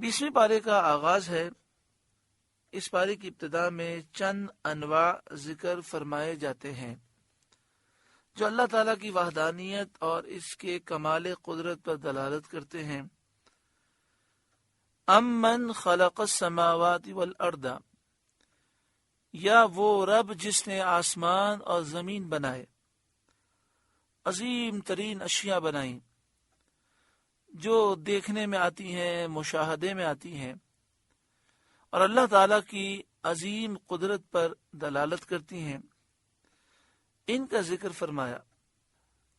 20ویں پارے کا آغاز ہے۔ اس پارے کی ابتدا میں چند انواع ذکر فرمائے جاتے ہیں جو اللہ تعالیٰ کی وحدانیت اور اس کے کمال قدرت پر دلالت کرتے ہیں۔ امن خلق السماوات والارض، یا وہ رب جس نے آسمان اور زمین بنائے، عظیم ترین اشیاء بنائیں جو دیکھنے میں آتی ہیں، مشاہدے میں آتی ہیں اور اللہ تعالیٰ کی عظیم قدرت پر دلالت کرتی ہیں، ان کا ذکر فرمایا۔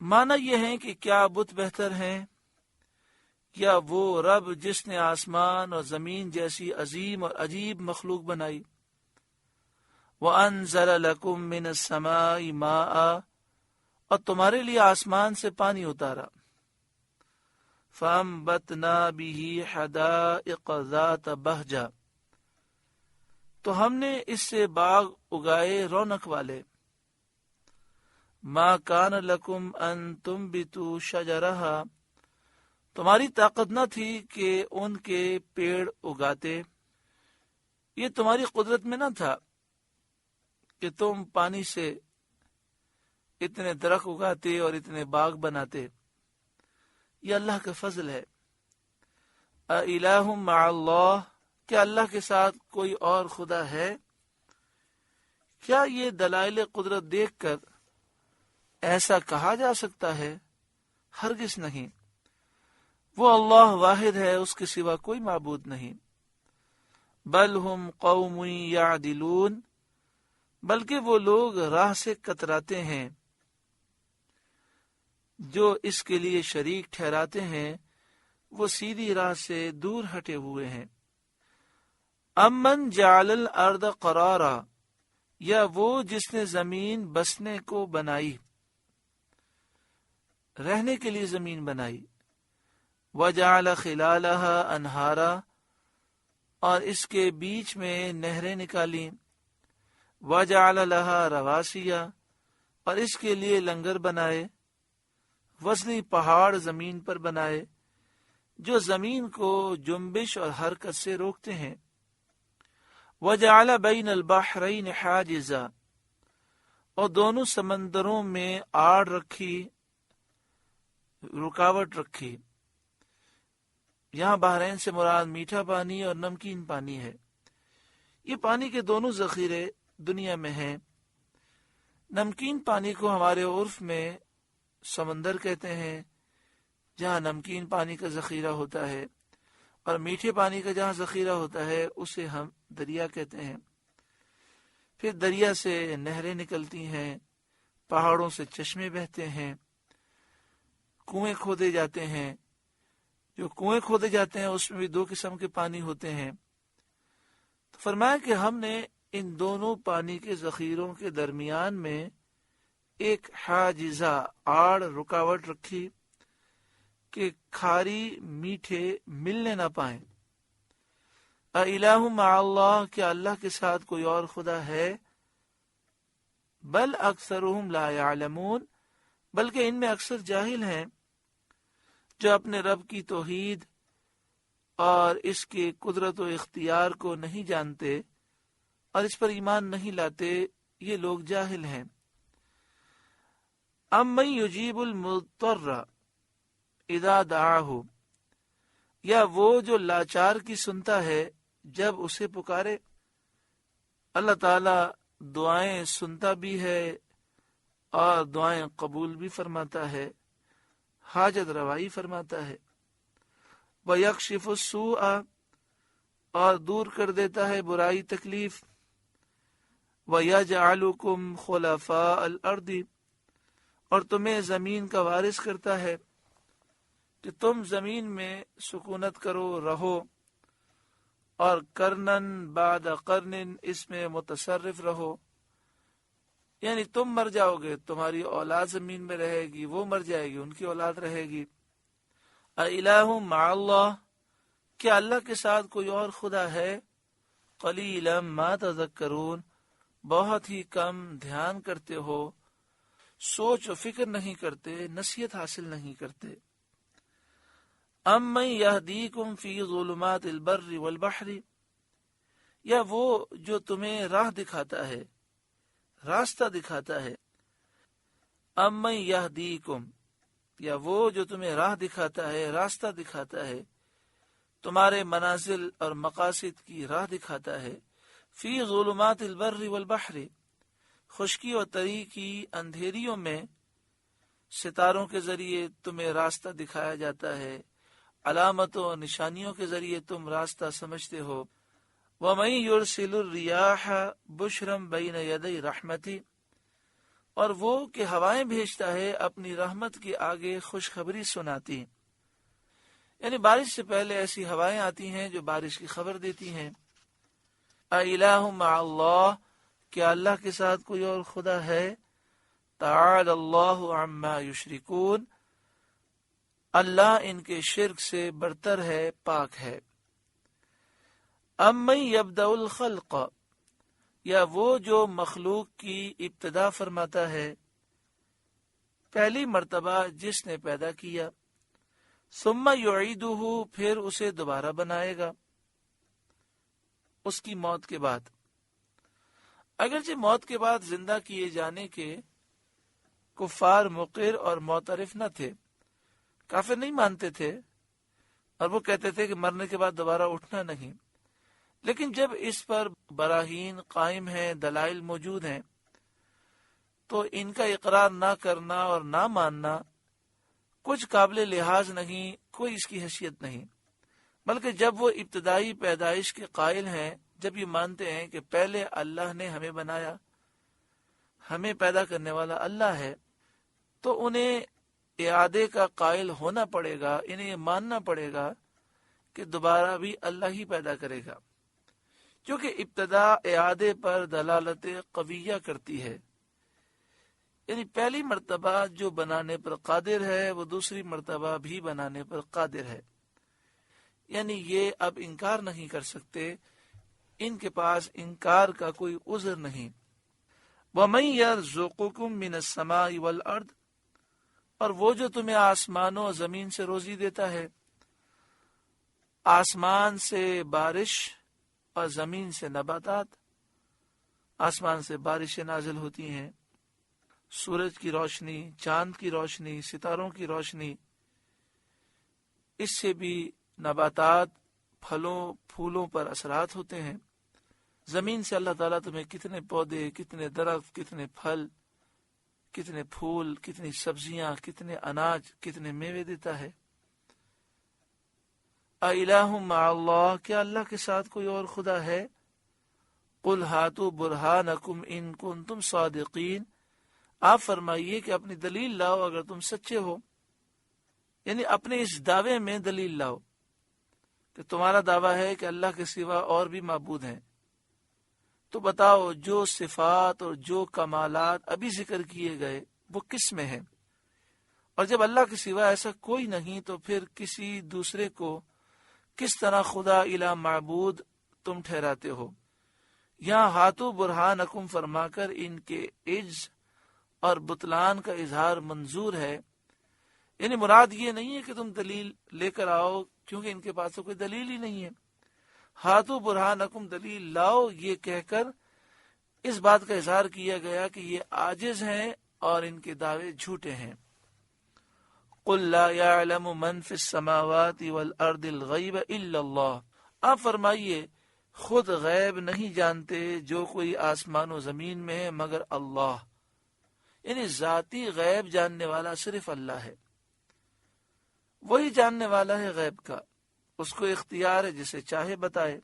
معنی یہ ہے کہ کیا بت بہتر ہیں یا وہ رب جس نے آسمان اور زمین جیسی عظیم اور عجیب مخلوق بنائی؟ وَأَنزَلَ لَكُم مِّنَ السَّمَاءِ مَاءً، اور تمہارے لیے آسمان سے پانی اتارا۔ فَأَنبَتْنَا بِهِ حَدَائِقَ ذَاتَ بَهْجَةٍ، تو ہم نے اس سے باغ اگائے رونق والے۔ مَا كَانَ لَكُمْ أَن تُنبِتُوا شَجَرَهَا، تمہاری طاقت نہ تھی کہ ان کے پیڑ اگاتے، یہ تمہاری قدرت میں نہ تھا کہ تم پانی سے اتنے درخت اگاتے اور اتنے باغ بناتے، یہ اللہ کا فضل ہے۔ اِلَٰهٌ مَّعَ اللَّهِ، کیا اللہ کے ساتھ کوئی اور خدا ہے؟ کیا یہ دلائل قدرت دیکھ کر ایسا کہا جا سکتا ہے؟ ہرگز نہیں۔ وہ اللہ واحد ہے، اس کے سوا کوئی معبود نہیں۔ بل ہم قوم یعدلون، بلکہ وہ لوگ راہ سے کتراتے ہیں، جو اس کے لیے شریک ٹھہراتے ہیں وہ سیدھی راہ سے دور ہٹے ہوئے ہیں۔ امن جعل الارض قرارا، یا وہ جس نے زمین بسنے کو بنائی، رہنے کے لیے زمین بنائی۔ وجعل خلالہا انہارا، اور اس کے بیچ میں نہریں نکالیں۔ وجعل لہا رواسیا، اور اس کے لیے لنگر بنائے۔ وزنی پہاڑ زمین پر بنائے جو زمین کو جنبش اور حرکت سے روکتے ہیں۔ وجعل بین البحرین حاجزا، اور دونوں سمندروں میں آڑ رکھی، رکاوٹ رکھی۔ یہاں بحرین سے مراد میٹھا پانی اور نمکین پانی ہے۔ یہ پانی کے دونوں ذخیرے دنیا میں ہیں۔ نمکین پانی کو ہمارے عرف میں سمندر کہتے ہیں، جہاں نمکین پانی کا ذخیرہ ہوتا ہے، اور میٹھے پانی کا جہاں ذخیرہ ہوتا ہے اسے ہم دریا کہتے ہیں۔ پھر دریا سے نہریں نکلتی ہیں، پہاڑوں سے چشمے بہتے ہیں، کنویں کھودے جاتے ہیں۔ جو کنویں کھودے جاتے ہیں اس میں بھی دو قسم کے پانی ہوتے ہیں۔ تو فرمایا کہ ہم نے ان دونوں پانی کے ذخیروں کے درمیان میں ایک حاجزہ، آڑ، رکاوٹ رکھی کہ کھاری میٹھے ملنے نہ پائیں۔ اِلَٰهٌ مَّعَ اللَّهِ، کیا اللہ کے ساتھ کوئی اور خدا ہے؟ بل اکثرهم لا يعلمون، بلکہ ان میں اکثر جاہل ہیں جو اپنے رب کی توحید اور اس کے قدرت و اختیار کو نہیں جانتے اور اس پر ایمان نہیں لاتے، یہ لوگ جاہل ہیں۔ امن یجیب المضطر اذا دعاہ، یا وہ جو لاچار کی سنتا ہے جب اسے پکارے۔ اللہ تعالی دعائیں سنتا بھی ہے اور دعائیں قبول بھی فرماتا ہے، حاجت روائی فرماتا ہے۔ وَيَكْشِفُ السُّوءَ، اور دور کر دیتا ہے برائی تکلیف۔ وَيَجْعَلُكُمْ خُلَفَاءَ الْأَرْضِ، اور تمہیں زمین کا وارث کرتا ہے کہ تم زمین میں سکونت کرو، رہو، اور کرنن بعد قرن، اس میں متصرف رہو، یعنی تم مر جاؤ گے، تمہاری اولاد زمین میں رہے گی، وہ مر جائے گی، ان کی اولاد رہے گی۔ اِلَٰهٌ مَّعَ اللَّهِ، کیا اللہ کے ساتھ کوئی اور خدا ہے؟ قَلِيلًا مَا تَذَكَّرُونَ، بہت ہی کم دھیان کرتے ہو، سوچ و فکر نہیں کرتے، نصیحت حاصل نہیں کرتے۔ امن یہدیکم فی ظلمات البر والبحر، یا وہ جو تمہیں راہ دکھاتا ہے، راستہ دکھاتا ہے. امن یہدیکم، یا وہ جو تمہیں راہ دکھاتا ہے، راستہ دکھاتا ہے، تمہارے منازل اور مقاصد کی راہ دکھاتا ہے. فی ظلمات البر والبحر، خشکی اور تری کی اندھیریوں میں ستاروں کے ذریعے تمہیں راستہ دکھایا جاتا ہے، علامتوں اور نشانیوں کے ذریعے تم راستہ سمجھتے ہو. وَمَن يُرْسِلُ الرِّيَاحَ بُشْرًا بَيْنَ يَدَيْ رَحْمَتِهِ، اور وہ کہ ہوائیں بھیجتا ہے اپنی رحمت کے آگے خوشخبری سناتی. یعنی بارش سے پہلے ایسی ہوائیں آتی ہیں جو بارش کی خبر دیتی ہیں. اَإِلَٰهٌ مَّعَ اللَّهِ، کیا اللہ کے ساتھ کوئی اور خدا ہے؟ تَعَالَى اللَّهُ عَمَّا يُشْرِكُونَ، اللہ ان کے شرک سے برتر ہے، پاک ہے. اَمَّن يَبْدَأُ الْخَلْقَ، یا وہ جو مخلوق کی ابتدا فرماتا ہے، پہلی مرتبہ جس نے پیدا کیا. ثم یعیدہ، پھر اسے دوبارہ بنائے گا اس کی موت کے بعد. اگرچہ موت کے بعد زندہ کیے جانے کے کفار مقر اور معترف نہ تھے، کافر نہیں مانتے تھے، اور وہ کہتے تھے کہ مرنے کے بعد دوبارہ اٹھنا نہیں. لیکن جب اس پر براہین قائم ہیں، دلائل موجود ہیں، تو ان کا اقرار نہ کرنا اور نہ ماننا کچھ قابل لحاظ نہیں، کوئی اس کی حیثیت نہیں. بلکہ جب وہ ابتدائی پیدائش کے قائل ہیں، جب یہ مانتے ہیں کہ پہلے اللہ نے ہمیں بنایا، ہمیں پیدا کرنے والا اللہ ہے، تو انہیں اعادے کا قائل ہونا پڑے گا، انہیں یہ ماننا پڑے گا کہ دوبارہ بھی اللہ ہی پیدا کرے گا، کیونکہ ابتدا اعادے پر دلالت قویہ کرتی ہے. یعنی پہلی مرتبہ جو بنانے پر قادر ہے وہ دوسری مرتبہ بھی بنانے پر قادر ہے. یعنی یہ اب انکار نہیں کر سکتے، ان کے پاس انکار کا کوئی عذر نہیں. وَمَن يَرْزُقُكُم مِّنَ السَّمَاءِ وَالْأَرْضِ، اور وہ جو تمہیں آسمانوں اور زمین سے روزی دیتا ہے. آسمان سے بارش اور زمین سے نباتات. آسمان سے بارشیں نازل ہوتی ہیں، سورج کی روشنی، چاند کی روشنی، ستاروں کی روشنی، اس سے بھی نباتات، پھلوں پھولوں پر اثرات ہوتے ہیں. زمین سے اللہ تعالیٰ تمہیں کتنے پودے، کتنے درخت، کتنے پھل، کتنے پھول، کتنی سبزیاں، کتنے اناج، کتنے میوے دیتا ہے. اَإِلَٰهٌ مَّعَ اللَّهِ، کیا اللہ کے ساتھ کوئی اور خدا ہے؟ قُلْ هَاتُوا بُرْهَانَكُمْ إِن كُنتُمْ صَادِقِينَ، آپ فرمائیے کہ اپنی دلیل لاؤ اگر تم سچے ہو. یعنی اپنے اس دعوے میں دلیل لاؤ کہ تمہارا دعویٰ ہے کہ اللہ کے سوا اور بھی معبود ہیں، تو بتاؤ جو صفات اور جو کمالات ابھی ذکر کیے گئے وہ کس میں ہیں؟ اور جب اللہ کے سوا ایسا کوئی نہیں تو پھر کسی دوسرے کو کس طرح خدا الہ معبود تم ٹھہراتے ہو؟ یہاں ہاتھو برہانکم فرما کر ان کے عجز اور بطلان کا اظہار منظور ہے. یعنی مراد یہ نہیں ہے کہ تم دلیل لے کر آؤ، کیونکہ ان کے پاس تو کوئی دلیل ہی نہیں ہے. ہاتھو برہانکم، دلیل لاؤ، یہ کہہ کر اس بات کا اظہار کیا گیا کہ یہ عاجز ہیں اور ان کے دعوے جھوٹے ہیں. قُلْ لَا يَعْلَمُ مَنْ فِي السَّمَاوَاتِ وَالْأَرْضِ الْغَيْبَ إِلَّا اللَّهُ، آپ فرمائیے خود غیب نہیں جانتے جو کوئی آسمان و زمین میں ہے مگر اللہ. یعنی ذاتی غیب جاننے والا صرف اللہ ہے، وہی جاننے والا ہے غیب کا، اس کو اختیار ہے جسے چاہے بتائے.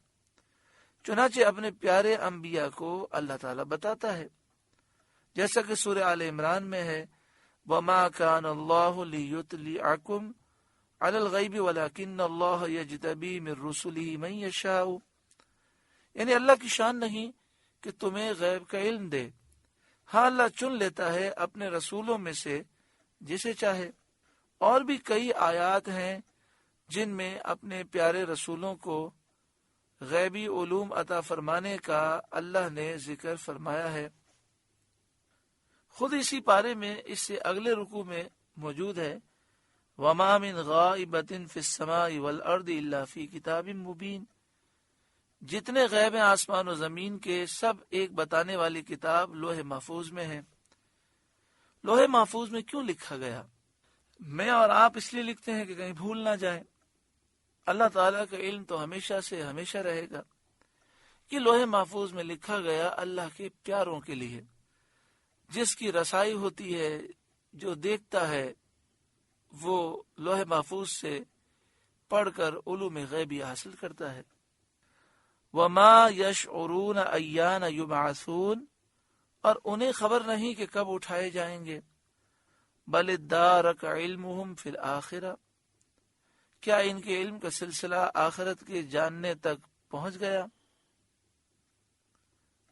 چنانچہ اپنے پیارے انبیاء کو اللہ تعالیٰ بتاتا ہے، جیسا کہ سورہ آل عمران میں ہے، وَمَا كَانَ اللَّهُ لِيُطْلِعَكُمْ عَلَى الْغَيْبِ وَلَكِنَّ اللَّهَ يَجْتَبِي مِن رُّسُلِهِ مَن يَشَاءُ. یعنی اللہ کی شان نہیں کہ تمہیں غیب کا علم دے، ہاں اللہ چن لیتا ہے اپنے رسولوں میں سے جسے چاہے. اور بھی کئی آیات ہیں جن میں اپنے پیارے رسولوں کو غیبی علوم عطا فرمانے کا اللہ نے ذکر فرمایا ہے. خود اسی پارے میں اس سے اگلے رکوع میں موجود ہے، وما من غائبۃ فی السماء والارض الا فی کتاب مبین، جتنے غیب ہیں آسمان و زمین کے سب ایک بتانے والی کتاب لوح محفوظ میں ہے۔ لوح محفوظ میں کیوں لکھا گیا؟ میں اور آپ اس لیے لکھتے ہیں کہ کہیں بھول نہ جائیں۔ اللہ تعالیٰ کا علم تو ہمیشہ سے ہمیشہ رہے گا۔ یہ لوح محفوظ میں لکھا گیا اللہ کے پیاروں کے لیے، جس کی رسائی ہوتی ہے، جو دیکھتا ہے وہ لوح محفوظ سے پڑھ کر علوم غیبی حاصل کرتا ہے۔ وَمَا يَشْعُرُونَ أَيَّانَ يُبْعَثُونَ، اور انہیں خبر نہیں کہ کب اٹھائے جائیں گے۔ بَلِ ادَّارَكَ عِلْمُهُمْ فِي الْآخِرَةِ، کیا ان کے علم کا سلسلہ آخرت کے جاننے تک پہنچ گیا،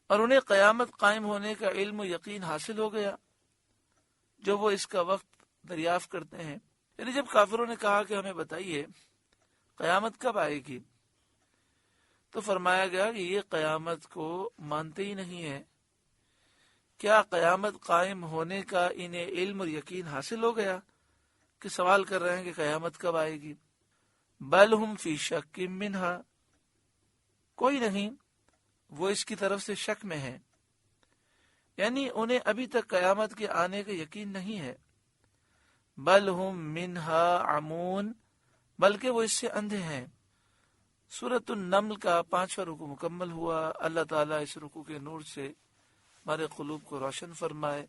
اور انہیں قیامت قائم ہونے کا علم و یقین حاصل ہو گیا جو وہ اس کا وقت دریافت کرتے ہیں۔ یعنی جب کافروں نے کہا کہ ہمیں بتائیے قیامت کب آئے گی، تو فرمایا گیا کہ یہ قیامت کو مانتے ہی نہیں ہے۔ کیا قیامت قائم ہونے کا انہیں علم اور یقین حاصل ہو گیا کہ سوال کر رہے ہیں کہ قیامت کب آئے گی؟ بل ہم فی شک منہا، کوئی نہیں، وہ اس کی طرف سے شک میں ہے، یعنی انہیں ابھی تک قیامت کے آنے کا یقین نہیں ہے۔ بل ہم منہا عمون، بلکہ وہ اس سے اندھے ہیں۔ سورۃ النمل کا 5واں رکوع مکمل ہوا۔ اللہ تعالیٰ اس رکوع کے نور سے ہمارے قلوب کو روشن فرمائے۔